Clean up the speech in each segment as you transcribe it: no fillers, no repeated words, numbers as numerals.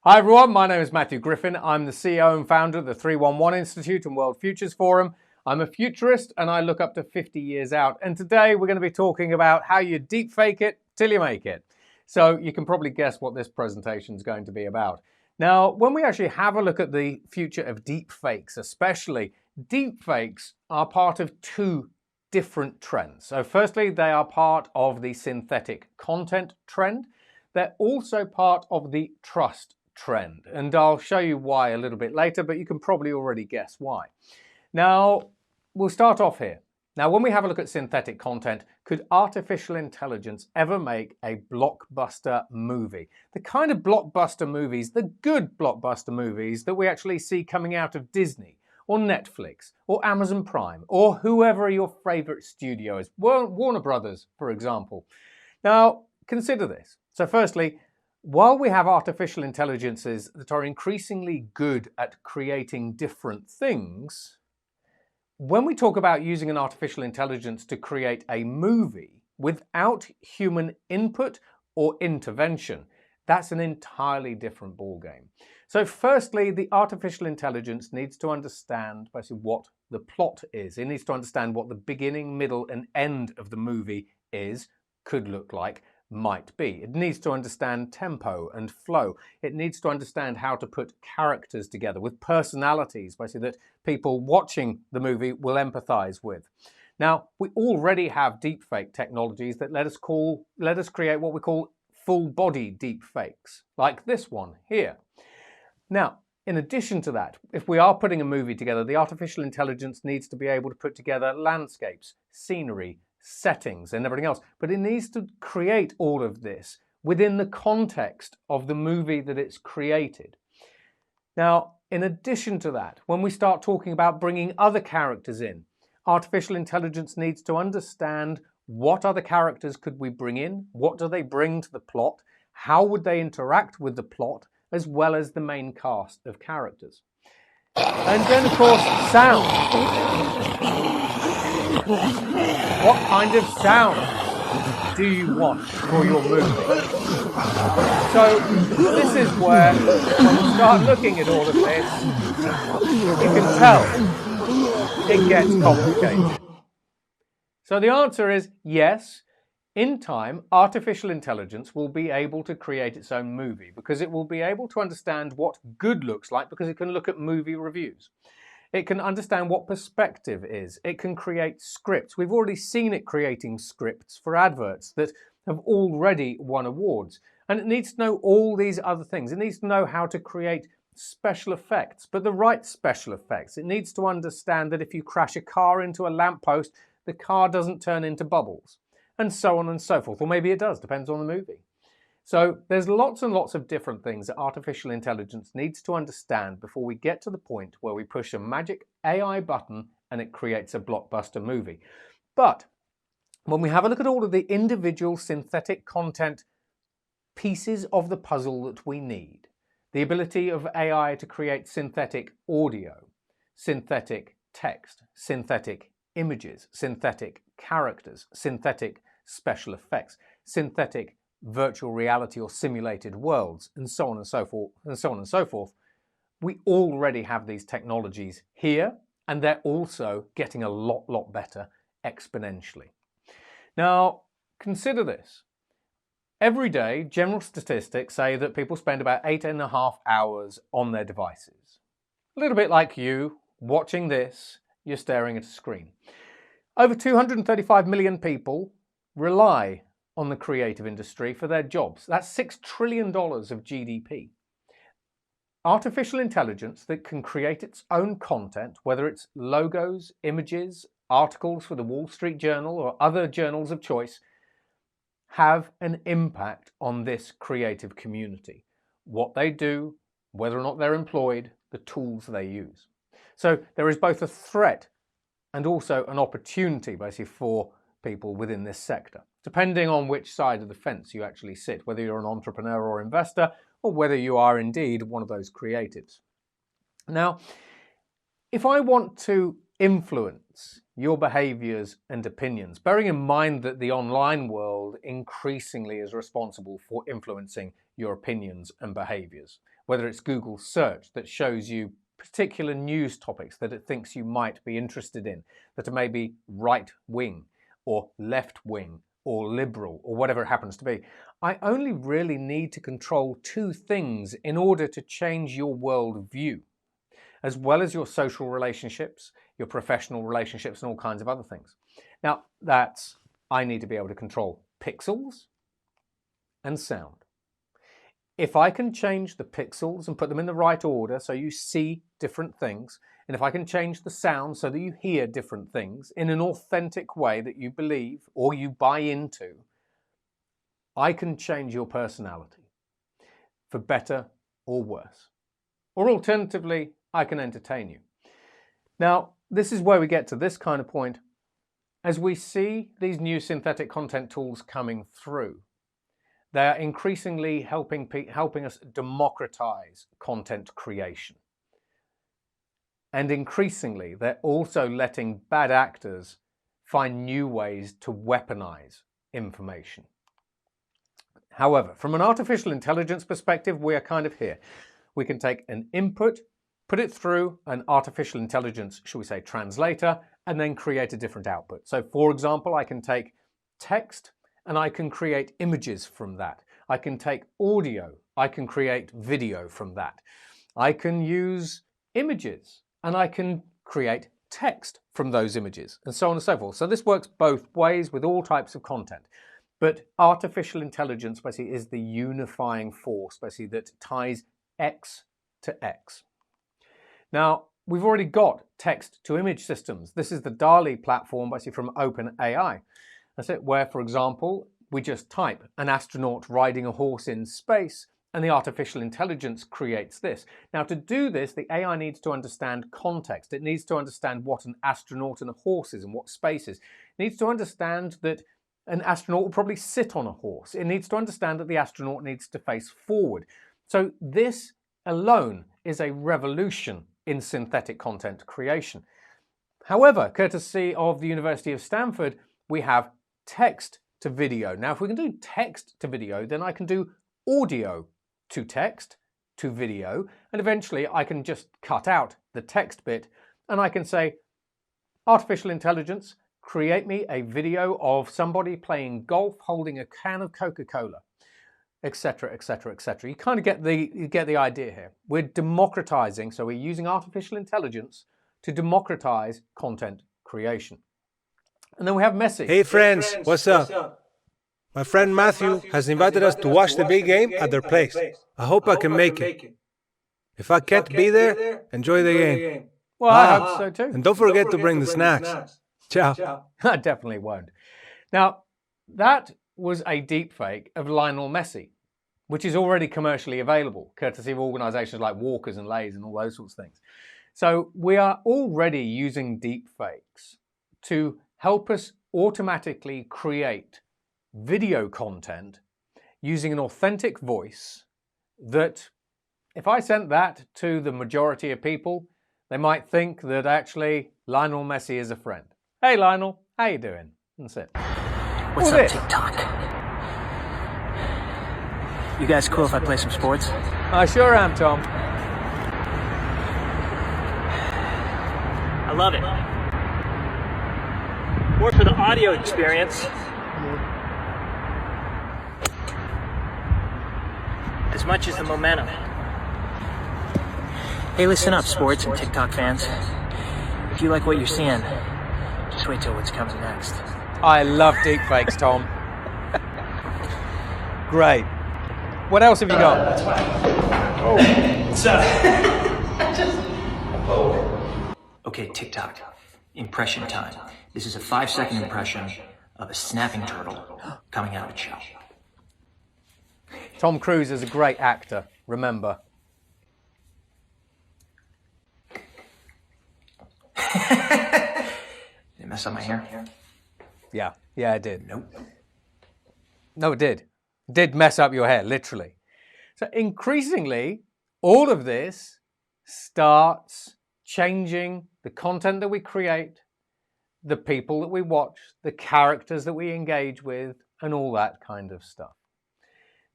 Hi everyone, my name is Matthew Griffin. I'm the CEO and founder of the 311 Institute and World Futures Forum. I'm a futurist and I look up to 50 years out. And today we're going to be talking about how you deepfake it till you make it. So you can probably guess what this presentation is going to be about. Now, when we actually have a look at the future of deepfakes, especially, deepfakes are part of two different trends. So firstly, they are part of the synthetic content trend. They're also part of the trust trend, and I'll show you why a little bit later, but you can probably already guess why. Now, we'll start off here. Now, when we have a look at synthetic content, could artificial intelligence ever make a blockbuster movie? The kind of blockbuster movies, the good blockbuster movies that we actually see coming out of Disney or Netflix or Amazon Prime or whoever your favorite studio is, Warner Brothers, for example. Now, consider this. So firstly, while we have artificial intelligences that are increasingly good at creating different things, when we talk about using an artificial intelligence to create a movie without human input or intervention, that's an entirely different ballgame. So firstly, the artificial intelligence needs to understand basically what the plot is. It needs to understand what the beginning, middle, and end of the movie is, could look like, might be. It needs to understand tempo and flow. It needs to understand how to put characters together with personalities, basically, that people watching the movie will empathize with. Now, we already have deepfake technologies that let us create what we call full body deepfakes, like this one here. Now, in addition to that, if we are putting a movie together, the artificial intelligence needs to be able to put together landscapes, scenery, settings and everything else, but it needs to create all of this within the context of the movie that it's created. Now, in addition to that, when we start talking about bringing other characters in, artificial intelligence needs to understand what other characters could we bring in, what do they bring to the plot, how would they interact with the plot, as well as the main cast of characters. And then, of course, sound. What kind of sound do you want for your movie? So this is where, when we start looking at all of this, you can tell it gets complicated. So the answer is yes. In time, artificial intelligence will be able to create its own movie because it will be able to understand what good looks like because it can look at movie reviews. It can understand what perspective is. It can create scripts. We've already seen it creating scripts for adverts that have already won awards. And it needs to know all these other things. It needs to know how to create special effects, but the right special effects. It needs to understand that if you crash a car into a lamppost, the car doesn't turn into bubbles, and so on and so forth. Or maybe it does, depends on the movie. So there's lots and lots of different things that artificial intelligence needs to understand before we get to the point where we push a magic AI button and it creates a blockbuster movie. But when we have a look at all of the individual synthetic content pieces of the puzzle that we need, the ability of AI to create synthetic audio, synthetic text, synthetic images, synthetic characters, synthetic special effects, synthetic virtual reality or simulated worlds, and so on and so forth, we already have these technologies here, and they're also getting a lot better exponentially. Now, consider this. Every day, general statistics say that people spend about 8.5 hours on their devices. A little bit like you watching this, you're staring at a screen. Over 235 million people rely on the creative industry for their jobs. That's $6 trillion of GDP. Artificial intelligence that can create its own content, whether it's logos, images, articles for the Wall Street Journal or other journals of choice, have an impact on this creative community. What they do, whether or not they're employed, the tools they use. So there is both a threat and also an opportunity basically for people within this sector, depending on which side of the fence you actually sit, whether you're an entrepreneur or investor, or whether you are indeed one of those creatives. Now, if I want to influence your behaviors and opinions, bearing in mind that the online world increasingly is responsible for influencing your opinions and behaviors, whether it's Google search that shows you particular news topics that it thinks you might be interested in, that are maybe right-wing or left-wing or liberal or whatever it happens to be. I only really need to control two things in order to change your worldview, as well as your social relationships, your professional relationships, and all kinds of other things. Now, I need to be able to control pixels and sound. If I can change the pixels and put them in the right order so you see different things, and if I can change the sound so that you hear different things in an authentic way that you believe or you buy into, I can change your personality for better or worse. Or alternatively, I can entertain you. Now, this is where we get to this kind of point. As we see these new synthetic content tools coming through, they are increasingly helping us democratize content creation. And increasingly, they're also letting bad actors find new ways to weaponize information. However, from an artificial intelligence perspective, we are kind of here. We can take an input, put it through an artificial intelligence, shall we say, translator, and then create a different output. So, for example, I can take text and I can create images from that. I can take audio, I can create video from that. I can use images and I can create text from those images, and so on and so forth. So this works both ways with all types of content. But artificial intelligence basically is the unifying force basically that ties X to X. Now, we've already got text to image systems. This is the DALL-E platform basically from OpenAI. That's it, where, for example, we just type an astronaut riding a horse in space and the artificial intelligence creates this. Now, to do this, the AI needs to understand context. It needs to understand what an astronaut and a horse is and what space is. It needs to understand that an astronaut will probably sit on a horse. It needs to understand that the astronaut needs to face forward. So this alone is a revolution in synthetic content creation. However, courtesy of the University of Stanford, we have text to video. Now, if we can do text to video, then I can do audio to text to video, and eventually I can just cut out the text bit and I can say, artificial intelligence, create me a video of somebody playing golf holding a can of Coca-Cola, etc., etc., etc. You kind of get the idea here. We're democratizing, so we're using artificial intelligence to democratize content creation. And then we have Messi. Hey friends, what's up? My friend Matthew has invited us to watch the big game at their place. I hope I can make it. If I can't be there, enjoy the game. Well, I hope so too. And don't forget to bring the snacks. Ciao. I definitely won't. Now, that was a deepfake of Lionel Messi, which is already commercially available, courtesy of organizations like Walkers and Lays and all those sorts of things. So we are already using deepfakes to help us automatically create video content using an authentic voice that, if I sent that to the majority of people, they might think that actually Lionel Messi is a friend. Hey Lionel, how you doing? That's it. What's up, TikTok? You guys cool if I play some sports? I sure am, Tom. I love it. More for the audio experience. As much as the momentum. Hey, listen up, sports and TikTok fans. If you like what you're seeing, just wait till what's coming next. I love deepfakes, Tom. Great. What else have you got? Okay, TikTok. Impression time. This is a 5-second impression of a snapping turtle coming out of its shell. Tom Cruise is a great actor, remember. Did it mess up my hair? Yeah, it did. Nope. No, it did. It did mess up your hair, literally. So increasingly, all of this starts changing the content that we create, the people that we watch, the characters that we engage with, and all that kind of stuff.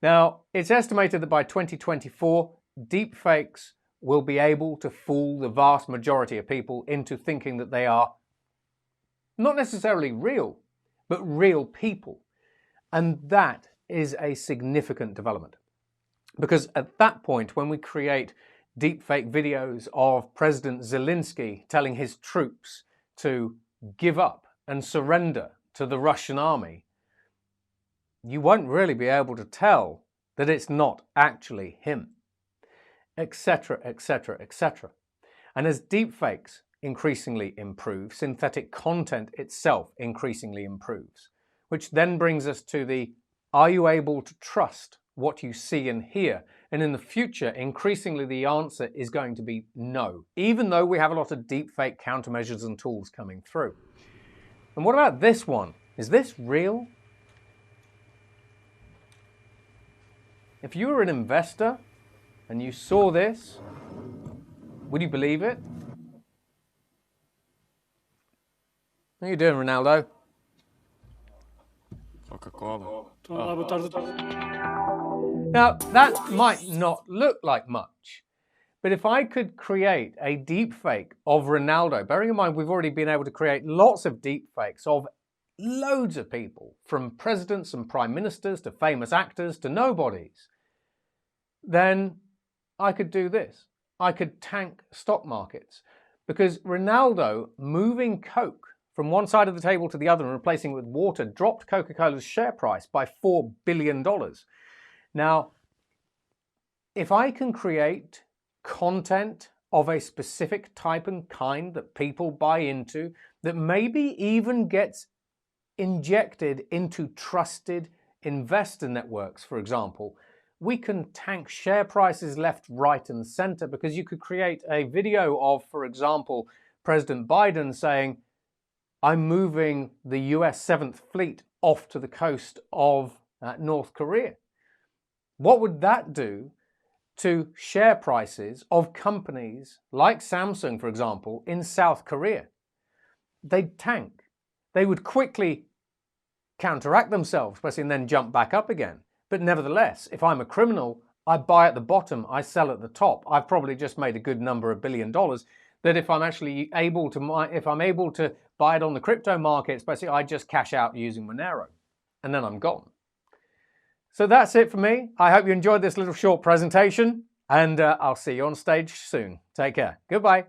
Now, it's estimated that by 2024, deepfakes will be able to fool the vast majority of people into thinking that they are not necessarily real, but real people. And that is a significant development. Because at that point, when we create deepfake videos of President Zelensky telling his troops to give up and surrender to the Russian army, you won't really be able to tell that it's not actually him, etc., etc., etc. And as deepfakes increasingly improve, synthetic content itself increasingly improves, which then brings us to the, are you able to trust what you see and hear? And in the future, increasingly the answer is going to be no, even though we have a lot of deepfake countermeasures and tools coming through. And what about this one? Is this real? If you were an investor and you saw this, would you believe it? How are you doing, Ronaldo? Coca-Cola. Now, that might not look like much, but if I could create a deepfake of Ronaldo, bearing in mind we've already been able to create lots of deepfakes of loads of people, from presidents and prime ministers to famous actors to nobodies, then I could do this. I could tank stock markets, because Ronaldo moving Coke from one side of the table to the other and replacing it with water dropped Coca-Cola's share price by $4 billion. Now, if I can create content of a specific type and kind that people buy into, that maybe even gets injected into trusted investor networks, for example, we can tank share prices left, right, and center, because you could create a video of, for example, President Biden saying, I'm moving the US 7th Fleet off to the coast of North Korea. What would that do to share prices of companies like Samsung, for example, in South Korea? They'd tank. They would quickly counteract themselves, and then jump back up again. But nevertheless, if I'm a criminal, I buy at the bottom, I sell at the top. I've probably just made a good number of $1 billion. That if I'm actually able to buy it on the crypto markets, basically I just cash out using Monero, and then I'm gone. So that's it for me. I hope you enjoyed this little short presentation, and I'll see you on stage soon. Take care. Goodbye.